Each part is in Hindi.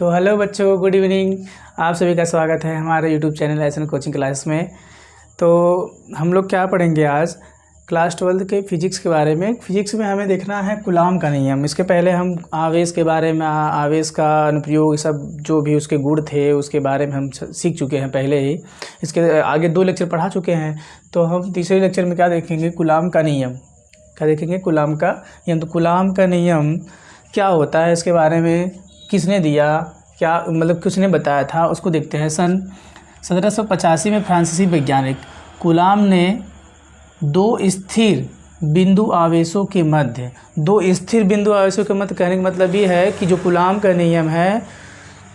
तो हेलो बच्चों, गुड इवनिंग। आप सभी का स्वागत है हमारे YouTube channel SN coaching class में। तो हम लोग क्या पढ़ेंगे आज क्लास 12 के फिजिक्स के बारे में। फिजिक्स में हमें देखना है कूलॉम का नियम। इसके पहले हम आवेश के बारे में, आवेश का अनुप्रयोग, सब जो भी उसके गुण थे उसके बारे में हम सीख चुके हैं पहले ही। इसके आगे 2 लेक्चर पढ़ा चुके हैं। तो हम तीसरे लेक्चर में क्या देखेंगे, कूलॉम का नियम। क्या देखेंगे? कूलॉम का नियम। तो कूलॉम का नियम क्या होता है, इसके बारे में किसने दिया, क्या मतलब किसने बताया था, उसको देखते हैं। सन 1785 में फ्रांसीसी वैज्ञानिक कूलॉम ने 2 स्थिर बिंदु आवेशों के मध्य, 2 स्थिर बिंदु आवेशों के मध्य कहने का मतलब ये है कि जो कूलॉम का नियम है,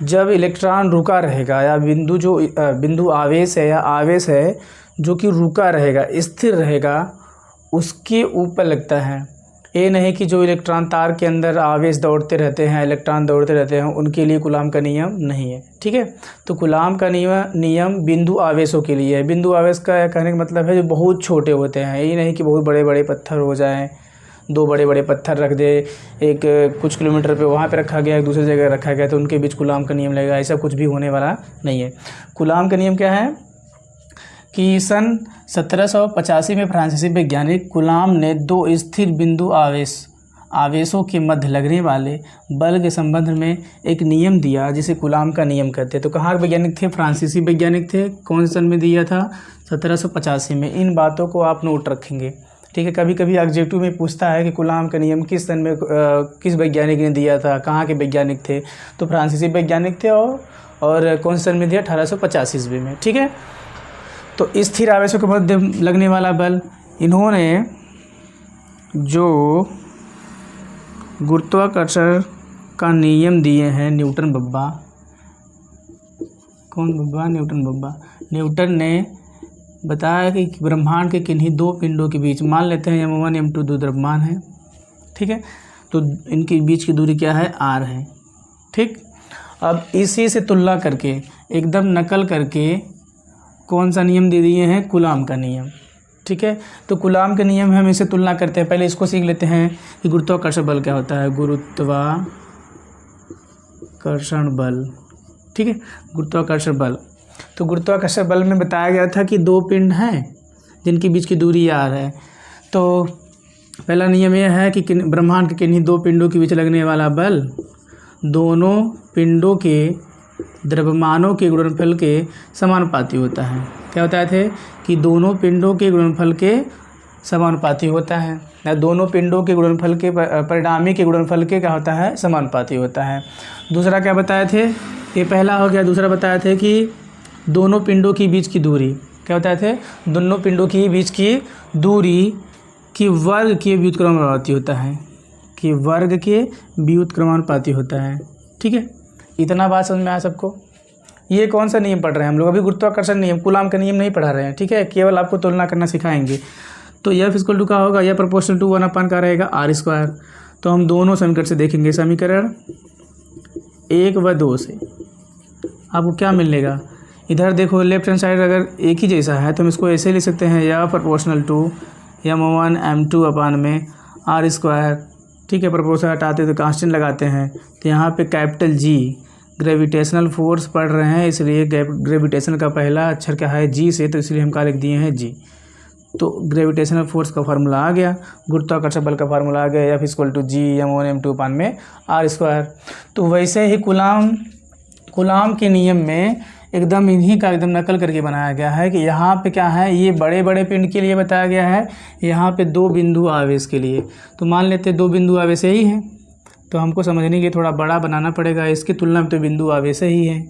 जब इलेक्ट्रॉन रुका रहेगा या बिंदु आवेश है या आवेश है जो कि रुका रहेगा, स्थिर रहेगा, उसके ऊपर लगता है। ये नहीं कि जो इलेक्ट्रॉन तार के अंदर आवेश दौड़ते रहते हैं, इलेक्ट्रॉन दौड़ते रहते हैं, उनके लिए कूलॉम का नियम नहीं है। ठीक है। तो कूलॉम का नियम बिंदु आवेशों के लिए है। बिंदु आवेश का कहने का मतलब है जो बहुत छोटे होते हैं। ये नहीं कि बहुत बड़े बड़े पत्थर हो जाएं, 2 बड़े बड़े पत्थर रख दे, एक कुछ किलोमीटर पे वहाँ पे रखा गया, एक दूसरी जगह रखा गया तो उनके बीच कूलॉम का नियम लगेगा, ऐसा कुछ भी होने वाला नहीं है। कूलॉम का नियम क्या है कि सन 1785 में फ्रांसीसी वैज्ञानिक कूलॉम ने 2 स्थिर बिंदु आवेशों के मध्य लगने वाले बल के संबंध में एक नियम दिया जिसे कूलॉम का नियम कहते हैं। तो कहाँ के वैज्ञानिक थे? फ्रांसीसी वैज्ञानिक थे। कौन सन में दिया था? 1785 में। इन बातों को आप नोट रखेंगे। ठीक है। कभी कभी ऑब्जेक्टिव में पूछता है कि कूलॉम का नियम किस सन में किस वैज्ञानिक ने दिया था, कहाँ के वैज्ञानिक थे। तो फ्रांसीसी वैज्ञानिक थे और कौन सन में दिया? 1885 ईस्वी में। ठीक है। तो स्थिर आवेशों के मध्य लगने वाला बल, इन्होंने जो गुरुत्वाकर्षण का नियम दिए हैं न्यूटन बब्बा। कौन बब्बा? न्यूटन बब्बा। न्यूटन ने बताया कि ब्रह्मांड के किन्हीं 2 पिंडों के बीच, मान लेते हैं m1 m2 2 द्रव्यमान है। ठीक है। तो इनके बीच की दूरी क्या है? r है। ठीक। अब इसी से तुलना करके, एकदम नकल करके कौन सा नियम दे दिए हैं? कूलॉम का नियम। ठीक है। तो कूलॉम के नियम हम इसे तुलना करते हैं। पहले इसको सीख लेते हैं कि गुरुत्वाकर्षण बल क्या होता है। गुरुत्वाकर्षण बल। ठीक है। गुरुत्वाकर्षण बल। तो गुरुत्वाकर्षण बल में बताया गया था कि 2 पिंड हैं जिनके बीच की दूरी r है। तो पहला नियम यह है कि ब्रह्मांड के किन्हीं 2 पिंडों के बीच लगने वाला बल दोनों पिंडों के द्रव्यमानों के गुणनफल के समानुपाती होता है। क्या बताए थे? कि दोनों पिंडों के गुणनफल के समानुपाती होता है, या दोनों पिंडों के गुणनफल के परिणामी के गुणनफल के क्या होता है? समानुपाती होता है। दूसरा क्या बताए थे? ये पहला हो गया। दूसरा बताए थे कि दोनों पिंडों के बीच की दूरी, क्या बताए थे? दोनों पिंडों के बीच की दूरी की वर्ग के व्युत्क्रमानुपाती होता है, कि वर्ग के व्युत्क्रमानुपाती होता है। ठीक है। इतना बात समझ में आया सबको? ये कौन सा नियम पढ़ रहे हैं हम लोग? अभी गुरुत्वाकर्षण नियम, कूलॉम का नियम नहीं पढ़ा रहे हैं। ठीक है। केवल आपको तुलना करना सिखाएंगे। तो F = का होगा, यह प्रोपोर्शनल टू 1/, का रहेगा r²। तो हम दोनों समीकरण से देखेंगे। समीकरण 1 व 2 से आपको क्या मिलेगा? इधर देखो, लेफ्ट हैंड साइड अगर एक ही जैसा है तो हम इसको ऐसे लिख सकते हैं, या प्रोपोर्शनल टू m1 m2 में r²। ठीक है। प्रोपोर्शनल हटाते तो कांस्टेंट लगाते हैं। तो यहाँ पे कैपिटल G, ग्रेविटेशनल फोर्स पढ़ रहे हैं इसलिए ग्रेविटेशन का पहला अक्षर क्या है? G से, तो इसलिए हम क्या लिख दिए हैं? G। तो ग्रेविटेशनल फोर्स का फार्मूला आ गया, गुरुत्वाकर्षण बल का फार्मूला आ गया, F = G m1 m2 में r²। तो वैसे ही कूलॉम के नियम में एकदम इन्हीं का एकदम नकल करके बनाया गया है कि यहाँ पे क्या है? ये बड़े बड़े पिंड के लिए बताया गया है, यहाँ पे 2 बिंदु आवेश के लिए। तो मान लेते हैं 2 बिंदु आवेश ही है, तो हमको समझने के थोड़ा बड़ा बनाना पड़ेगा। इसकी तुलना में तो बिंदु आवेश ही है।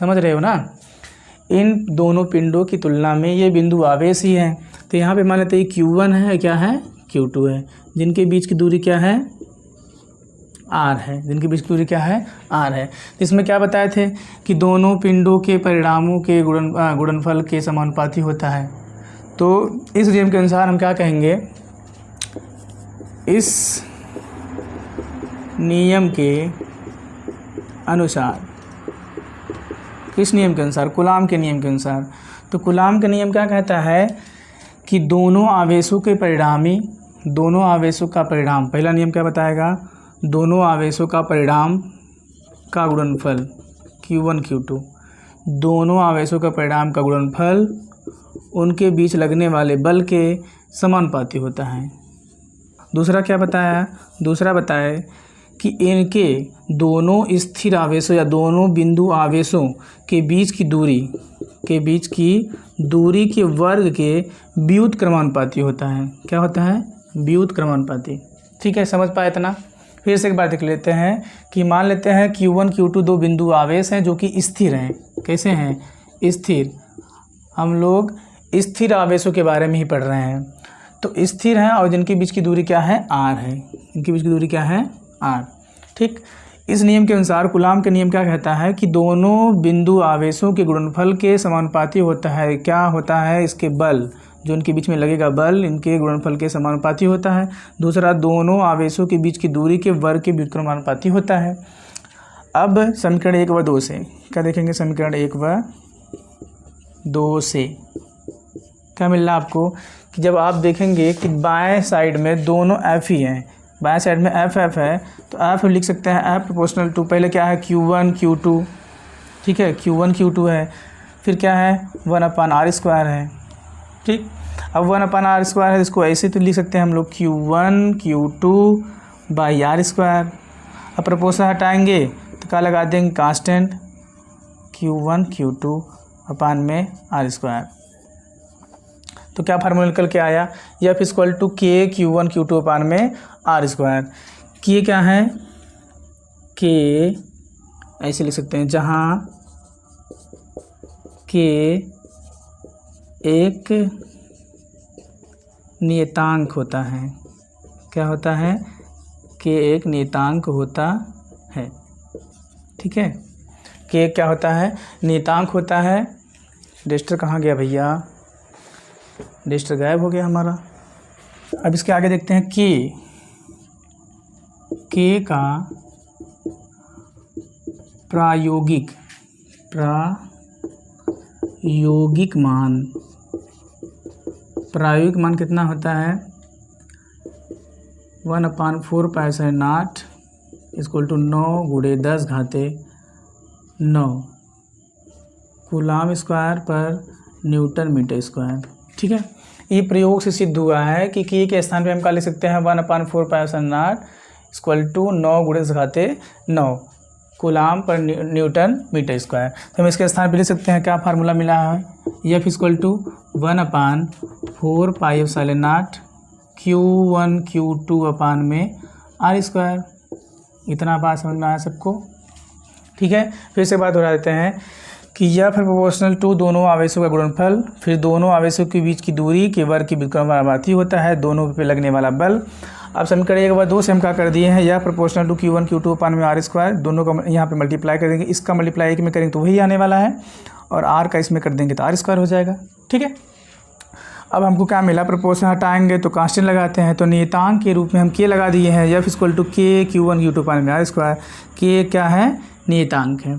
समझ रहे हो ना? इन दोनों पिंडों की तुलना में ये बिंदु आवेश ही है। तो यहाँ पे मान लेते हैं Q1 है, क्या है? Q2 है, जिनके बीच की दूरी क्या है? r है। जिनके बीच की दूरी क्या है? r है। तो इसमें क्या बताए थे कि दोनों पिंडों के परिणामों के गुणनफल के समानुपाती होता है। तो इस नियम के अनुसार हम क्या कहेंगे? इस नियम के अनुसार, किस नियम के अनुसार? कूलॉम के नियम के अनुसार। तो कूलॉम का नियम क्या कहता है कि दोनों आवेशों का परिणाम, पहला नियम क्या बताएगा? दोनों आवेशों का परिणाम का गुणनफल Q1 Q2, दोनों आवेशों का परिणाम का गुणनफल उनके बीच लगने वाले बल के समानुपाती होता है। दूसरा क्या बताया? दूसरा बताया कि इनके दोनों स्थिर आवेशों या दोनों बिंदु आवेशों के बीच की दूरी के वर्ग के व्युत्क्रमानुपाती होता है। क्या होता है? व्युत्क्रमानुपाती। ठीक है, समझ पाए इतना? फिर से एक बार देख लेते हैं कि मान लेते हैं Q1 Q2 दो बिंदु आवेश हैं जो कि स्थिर हैं। कैसे हैं? स्थिर। हम लोग स्थिर आवेशों के बारे में ही पढ़ रहे हैं। तो स्थिर हैं और जिनके बीच की दूरी क्या है? r है। इनके बीच की दूरी क्या है? r। ठीक, इस नियम के अनुसार कूलाम का नियम क्या कहता है कि दोनों बिंदु आवेशों के गुणनफल के समानुपाती होता है। क्या होता है? इसके बल, जो इनके बीच में लगेगा बल, इनके गुणनफल के समानुपाती होता है। दूसरा, दोनों आवेशों के बीच की दूरी के वर्ग के व्युत्क्रमानुपाती होता है। अब समीकरण 1 व 2 से क्या देखेंगे? समीकरण 1 व 2 से क्या मिल रहा है आपको कि जब आप देखेंगे कि बाएं साइड में दोनों एफ ही हैं, बाएं साइड में एफ एफ है, तो एफ लिख सकते हैं एफ प्रोपोर्शनल टू, पहले क्या है? Q1 Q2। ठीक है, Q1 Q2 है, फिर क्या है? 1/r² है। ठीक, अब 1/r² है, इसको ऐसे तो लिख सकते हैं हम लोग Q1 Q2/r²। अब प्रोपोर्शन हटाएंगे तो क्या लगा देंगे? Constant Q1 Q2/r²। तो क्या फार्मूला निकल के आया? F = K Q1 Q2/r²। K क्या है? K ऐसे लिख सकते हैं, जहाँ K एक नियतांक होता है। क्या होता है? K एक नियतांक होता है। ठीक है, K क्या होता है? नियतांक होता है। डेस्टर कहाँ गया भैया? डेस्टर गायब हो गया हमारा। अब इसके आगे देखते हैं K का प्रायोगिक मान कितना होता है? 1/4π/0 = 9 × 10⁻⁹ कूलाम स्क्वायर पर न्यूटन मीटर स्क्वायर। ठीक है, ये प्रयोग से सिद्ध हुआ है कि K के स्थान पे हम क्या लिख सकते हैं? 1/4π/0 = 9 × 10⁻⁹ कूलाम पर न्यूटन मीटर स्क्वायर। तो हम इसके स्थान पे लिख सकते हैं, क्या फार्मूला मिला है? F = 1/4πε0 Q1 Q2/r²। इतना बात समझ में आया सबको? ठीक है, फिर से बात दोहरा देते हैं कि F प्रोपोर्शनल टू दोनों आवेशों का गुणनफल, फिर दोनों आवेशों के बीच की दूरी के वर्ग के व्युत्क्रमानुपाती होता है, दोनों पे लगने वाला बल। अब समीकरण 1 व 2 से हम क्या कर दिए हैं? F proportional to Q1 Q2/r², दोनों का यहाँ पे मल्टीप्लाई कर देंगे। इसका मल्टीप्लाई एक में करेंगे तो वही आने वाला है, और r का इसमें कर देंगे तो r² हो जाएगा। ठीक है, अब हमको क्या मिला? प्रोपोर्शन हटाएंगे तो कांस्टेंट लगाते हैं, तो नियतांक के रूप में हम K लगा दिए हैं। F = K Q1 Q2/r²। K क्या है? नियतांक है।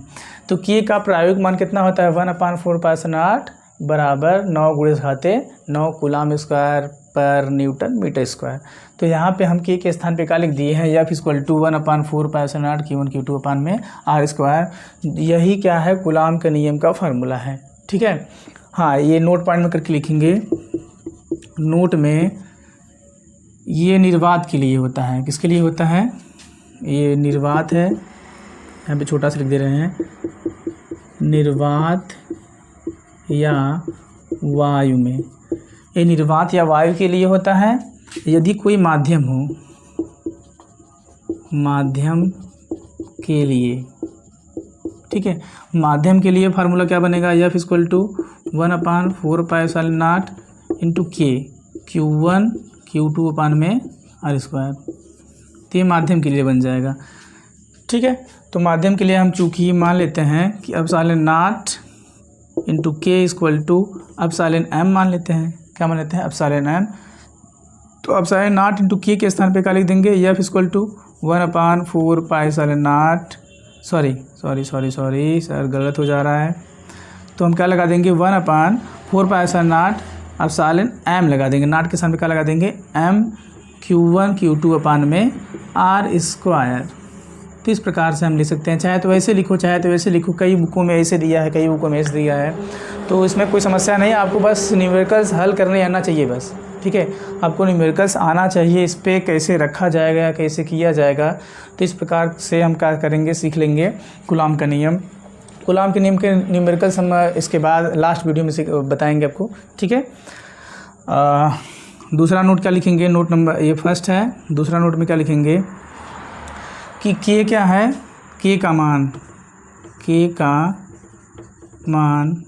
तो K का प्रायोगिक मान कितना होता है? 1/4π/0 बराबर 9 × 10⁻⁹ कूलाम स्क्वायर पर न्यूटन मीटर स्क्वायर। तो यहाँ पे हम K के स्थान पे क्या लिख दिए हैं? F = 1/4π/0 Q1 Q2/r²। यही क्या है? कूलाम के नियम का फार्मूला है। ठीक है, हाँ, ये नोट पॉइंट में करके लिखेंगे। नोट में ये निर्वात के लिए होता है। किसके लिए होता है? ये निर्वात है, यहाँ पे छोटा सा लिख दे रहे हैं, निर्वात या वायु में। ये निर्वात या वायु के लिए होता है। यदि कोई माध्यम हो, माध्यम के लिए, ठीक है, माध्यम के लिए फार्मूला क्या बनेगा? F = 1/4π/0 K Q1 Q2/r²। तो ये माध्यम के लिए बन जाएगा। ठीक है, तो माध्यम के लिए हम चूँकि मान लेते हैं कि ε0 K = εm मान लेते हैं। क्या मान लेते हैं? εm। तो ε0 K के स्थान पे क्या लिख देंगे? F = 1/4π/0 सॉरी सर, गलत हो जा रहा है। तो हम क्या लगा देंगे? 1/4π/0 εm लगा देंगे। नाट के स्थान पे क्या लगा देंगे? m Q1 Q2 अपान में R स्क्वायर। तो इस प्रकार से हम लिख सकते हैं, चाहे तो वैसे लिखो चाहे तो वैसे लिखो, कई बुकों में ऐसे दिया है, कई बुकों में ऐसे दिया है, तो इसमें कोई समस्या नहीं है। आपको बस न्यूमेरिकल्स हल करने आना चाहिए बस, ठीक है। आपको न्यूमेरिकल्स आना चाहिए, इस पर कैसे रखा जाएगा, कैसे किया जाएगा। तो इस प्रकार से हम क्या करेंगे, सीख लेंगे कूलॉम का नियम। कूलॉम के नियम के न्यूमेरिकल्स हम इसके बाद लास्ट वीडियो में बताएंगे आपको, ठीक है। दूसरा नोट क्या लिखेंगे, नोट नंबर ये फर्स्ट है। दूसरा नोट में क्या लिखेंगे कि के क्या है, के का मान, के का मान।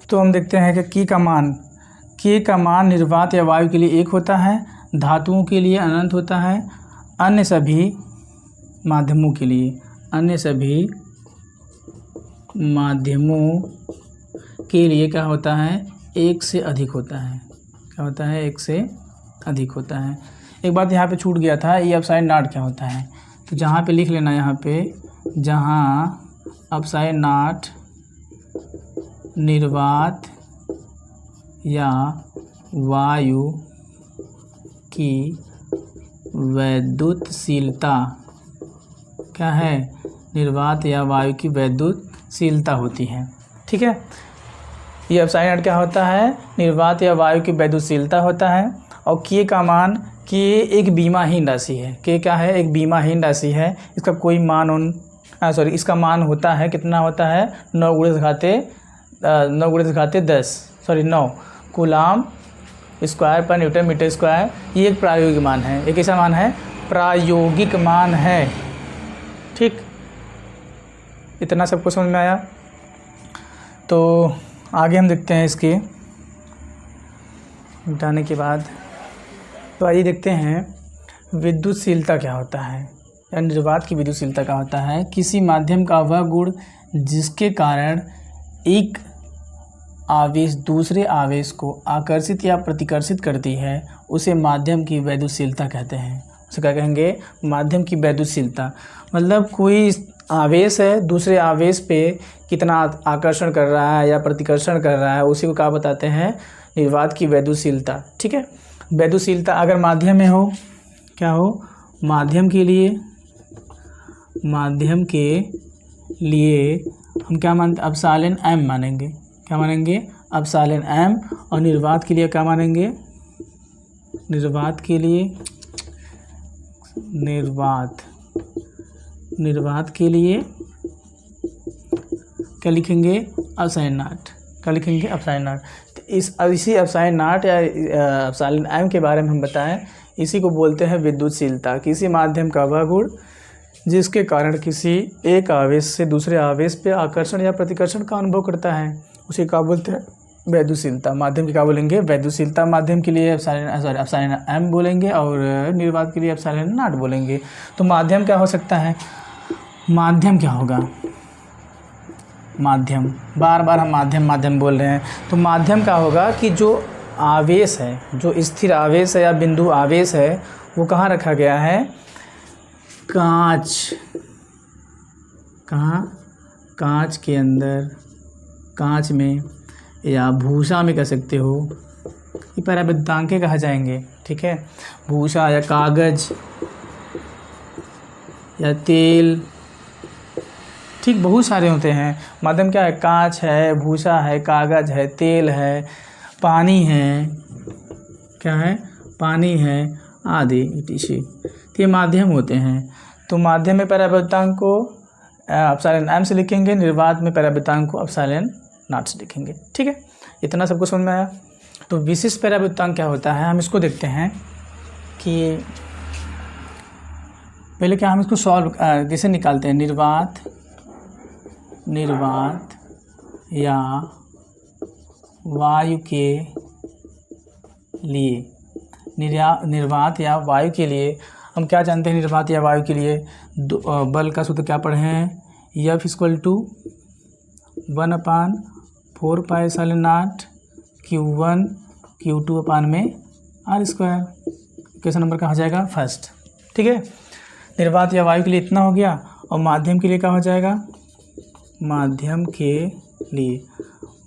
तो हम देखते हैं कि के का मान, के का मान निर्वात या वायु के लिए 1 होता है, धातुओं के लिए अनंत होता है, अन्य सभी माध्यमों के लिए, अन्य सभी माध्यमों के लिए क्या होता है, 1 से अधिक होता है। क्या होता है, 1 से अधिक होता है। एक बात यहाँ पे छूट गया था, ये अपसाइड नॉट क्या होता है, तो जहाँ पे लिख लेना, यहाँ पे जहाँ अपसाइड नॉट निर्वात या वायु की वैद्युतशीलता क्या है, निर्वात या वायु की वैद्युतशीलता होती है, ठीक है। ये अपसाइड नॉट क्या होता है, निर्वात या वायु की वैद्युतशीलता होता है। और के का मान, के एक बीमाहीन राशि है, के क्या है, एक बीमाहीन राशि है। इसका कोई मान इसका मान होता है, कितना होता है, 9 × 9 कूलॉम स्क्वायर पर न्यूटन मीटर स्क्वायर। ये एक प्रायोगिक मान है, एक ऐसा मान है, प्रायोगिक मान है, ठीक। इतना सबको समझ में आया। तो आगे हम देखते हैं इसके मिटाने के बाद। तो आइए देखते हैं विद्युतशीलता क्या होता है, या निर्वात की विद्युतशीलता क्या होता है। किसी माध्यम का वह गुण जिसके कारण एक आवेश दूसरे आवेश को आकर्षित या प्रतिकर्षित करती है, उसे माध्यम की वैद्युतशीलता कहते हैं। उसे क्या कहेंगे, माध्यम की वैद्युतशीलता। मतलब कोई आवेश है, दूसरे आवेश पे कितना आकर्षण कर रहा है या प्रतिकर्षण कर रहा है, उसी को क्या बताते हैं, निर्वात की वैद्युतशीलता, ठीक है। वैद्युतशीलता अगर माध्यम में हो, क्या हो, माध्यम के लिए हम क्या मानते, एप्सिलॉन m मानेंगे। क्या मानेंगे, एप्सिलॉन m। और निर्वात के लिए क्या मानेंगे, निर्वात के लिए क्या लिखेंगे, एप्सिलॉन नॉट। क्या लिखेंगे, एप्सिलॉन नॉट। तो इसी एप्सिलॉन नॉट या एप्सिलॉन m के बारे में हम बताएं, इसी को बोलते हैं विद्युतशीलता। किसी माध्यम का वह गुण जिसके कारण किसी एक आवेश से दूसरे आवेश पे आकर्षण या प्रतिकर्षण का अनुभव करता है, उसे क्या बोलते हैं, वैद्युतशीलता। माध्यम की क्या बोलेंगे, वैद्युतशीलता। माध्यम के लिए एप्सिलॉन m बोलेंगे और निर्वात के लिए एप्सिलॉन नॉट बोलेंगे। तो माध्यम क्या हो सकता है, माध्यम क्या होगा, माध्यम, बार बार हम माध्यम बोल रहे हैं। तो माध्यम क्या होगा कि जो आवेश है, जो स्थिर आवेश है या बिंदु आवेश है, वो कहाँ रखा गया है, कांच के अंदर, कांच में या भूसा में कह सकते हो, ये परावैद्युतांके कहा जाएंगे, ठीक है। भूसा या कागज या तेल, ठीक, बहुत सारे होते हैं। माध्यम क्या है, कांच है, भूसा है, कागज है, तेल है, पानी है, क्या है, पानी है आदि, टिश्यू, तो ये माध्यम होते हैं। तो माध्यम में परावैद्युतांक को एप्सिलॉन m से लिखेंगे, निर्वात में परावैद्युतांक को एप्सिलॉन नॉट से लिखेंगे, ठीक है। इतना सबको समझ में आया। तो विशिष्ट परावैद्युतांक क्या होता है, हम इसको देखते हैं कि पहले क्या हम इसको सॉल्व कैसे निकालते हैं। निर्वात या वायु के लिए, निर्वात या वायु के लिए हम क्या जानते हैं, निर्वात या वायु के लिए बल का सूत्र क्या पढ़े हैं, F = 1/4 pi epsilon not Q1 Q2 अपान में R स्क्वायर। क्वेश्चन नंबर कहाँ जाएगा, फर्स्ट, ठीक है। निर्वात या वायु के लिए इतना हो गया। और माध्यम के लिए क्या हो जाएगा, माध्यम के लिए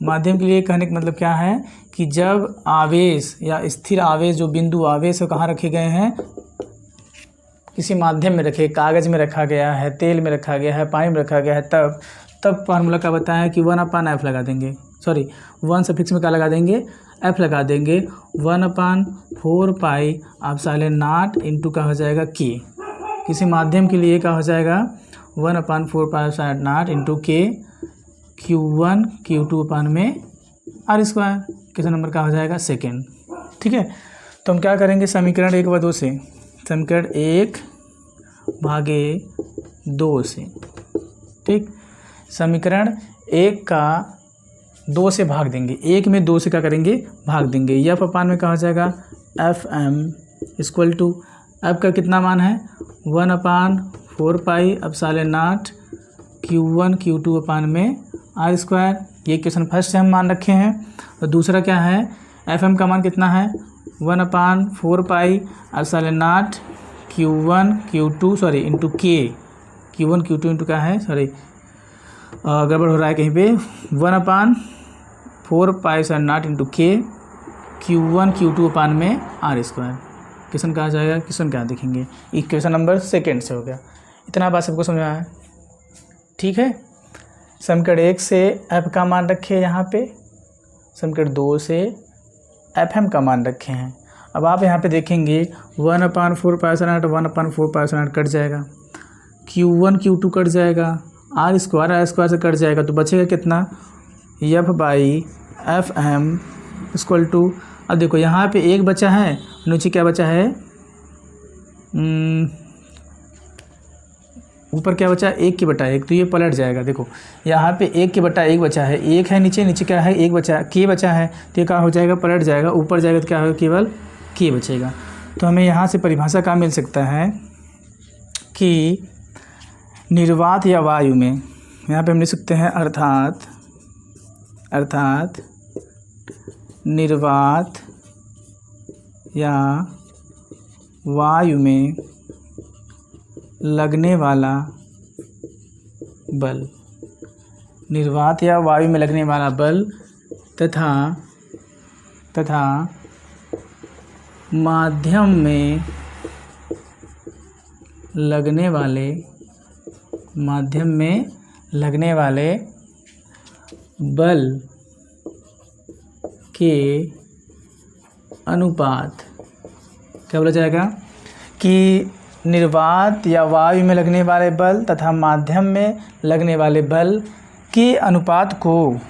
माध्यम के लिए कहने का मतलब क्या है कि जब आवेश या स्थिर आवेश, जो बिंदु आवेश है, कहाँ रखे गए हैं, किसी माध्यम में रखे, कागज़ में रखा गया है, तेल में रखा गया है, पानी में रखा गया है, तब फार्मूला क्या बताया कि 1/f लगा देंगे, सॉरी 1 सफिक्स में क्या लगा देंगे, f लगा देंगे। 1/4 पाई एप्सिलॉन नॉट इंटू क्या हो जाएगा k। किसी माध्यम के लिए क्या हो जाएगा 1/4 pi epsilon naught into k Q1 Q2 अपान में r स्क्वायर। क्वेश्चन नंबर क्या हो जाएगा सेकेंड। ठीक है, तो हम क्या करेंगे समीकरण 1/2 से, समीकरण 1/2 से, ठीक, समीकरण 1 का 2 से भाग देंगे, 1 में 2 से क्या करेंगे भाग देंगे। एफ अपान में क्या हो जाएगा FM इक्वल टू एफ का कितना मान है 1/4 pi epsilon not Q1 Q2 अपान में r स्क्वायर। ये क्वेश्चन फर्स्ट से हम मान रखे हैं। और दूसरा क्या है FM का मान कितना है 1/4 pi epsilon not Q1 Q2 sorry into k, Q1 Q2 into क्या है, सॉरी गड़बड़ हो रहा है कहीं पे, 1/4 pi epsilon naught into k Q1 Q2 अपान में r स्क्वायर। क्वेश्चन कहा जाएगा, क्वेश्चन क्या देखेंगे, ये क्वेश्चन नंबर सेकेंड से हो गया। इतना बात सबको समझ में आया, ठीक है। समीकरण 1 से f का मान रखे यहाँ पे, समीकरण 2 से FM का मान रखे हैं। अब आप यहाँ पे देखेंगे 1/4 pi epsilon not 1/4 pi epsilon not cut जाएगा, Q1 Q2 कट जाएगा, r स्क्वायर से कट जाएगा, तो बचेगा कितना F/FM इक्वल टू, अब देखो यहाँ पे 1 बचा है, नीचे क्या बचा है, ऊपर क्या बचा 1/1, तो ये पलट जाएगा। देखो यहाँ पे 1/1 बचा है, 1 है नीचे क्या है 1 बचा, k बचा है, तो ये क्या हो जाएगा पलट जाएगा, ऊपर जाएगा तो क्या होगा केवल k बचेगा। तो हमें यहाँ से परिभाषा क्या मिल सकता है कि निर्वात या वायु में, यहाँ पे हम लिख सकते हैं अर्थात निर्वात या वायु में लगने वाला बल, निर्वात या वायु में लगने वाला बल तथा माध्यम में लगने वाले बल के अनुपात, क्या बोला जाएगा कि निर्वात या वायु में लगने वाले बल तथा माध्यम में लगने वाले बल के अनुपात को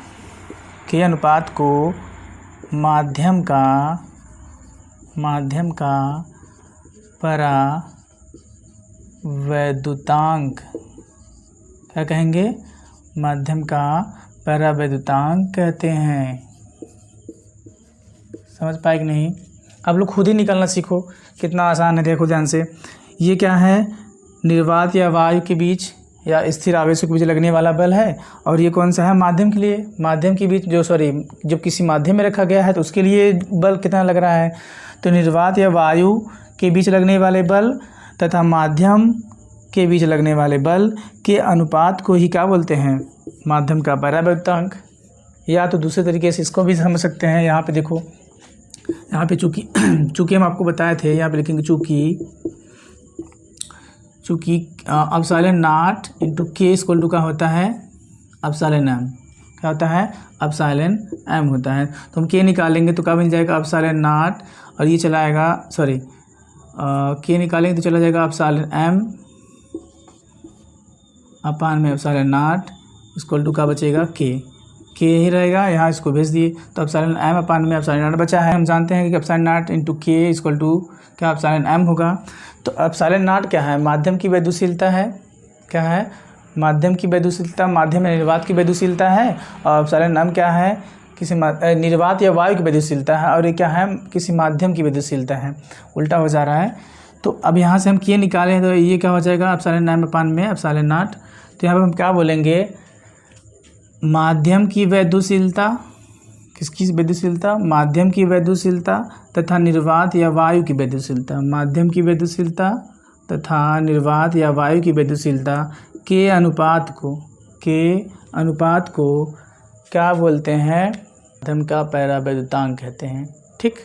माध्यम का परावैद्युतांक, क्या कहेंगे, माध्यम का परावैद्युतांक कहते हैं। समझ पाए कि नहीं, आप लोग खुद ही निकालना सीखो, कितना आसान है, देखो ध्यान से। ये क्या है निर्वात या वायु के बीच या स्थिर आवेशों के बीच लगने वाला बल है, और ये कौन सा है माध्यम के लिए, माध्यम के बीच जब किसी माध्यम में रखा गया है तो उसके लिए बल कितना लग रहा है। तो निर्वात या वायु के बीच लगने वाले बल तथा माध्यम के बीच लगने वाले बल के अनुपात को ही क्या बोलते हैं, माध्यम का परावैद्युतांक। या तो दूसरे तरीके से इसको भी समझ सकते हैं, यहाँ पे देखो, यहाँ पे चूँकि हम आपको बताए थे, यहाँ पे लिखेंगे चूँकि epsilon naught into k equal to क्या होता है एप्सिलॉन m, क्या होता है एप्सिलॉन m होता है। तो हम k निकालेंगे तो क्या बन जाएगा एप्सिलॉन नॉट, और ये चला आएगा सॉरी k निकालेंगे तो चला जाएगा एप्सिलॉन m अपान में एप्सिलॉन नॉट इक्वल टू क्या बचेगा k ही रहेगा, यहाँ इसको भेज दिए तो एप्सिलॉन m अपान में एप्सिलॉन नॉट बचा है। हम जानते हैं कि epsilon naught into k equal to क्या एप्सिलॉन m होगा। तो एप्सिलॉन नॉट क्या है, माध्यम की वैद्युशीलता है, क्या है माध्यम की वैद्युशीलता, माध्यम में निर्वात की वैद्युशीलता है, और एप्सिलॉन m क्या है किसी निर्वात या वायु की वैद्युशीलता है, और ये क्या है किसी माध्यम की वैद्युशीलता है, उल्टा हो जा रहा है। तो अब यहाँ से हम k निकालें तो ये क्या हो जाएगा एप्सिलॉन m अपान में एप्सिलॉन नॉट। तो यहाँ पर हम क्या बोलेंगे, माध्यम की वैद्युशीलता, किसकी वैद्युशीलता, माध्यम की वैद्युशीलता तथा निर्वात या वायु की वैद्युशीलता, माध्यम की वैद्युशीलता तथा निर्वात या वायु की वैद्युशीलता के अनुपात को क्या बोलते हैं, माध्यम का पैरावैद्युतांक कहते हैं। ठीक,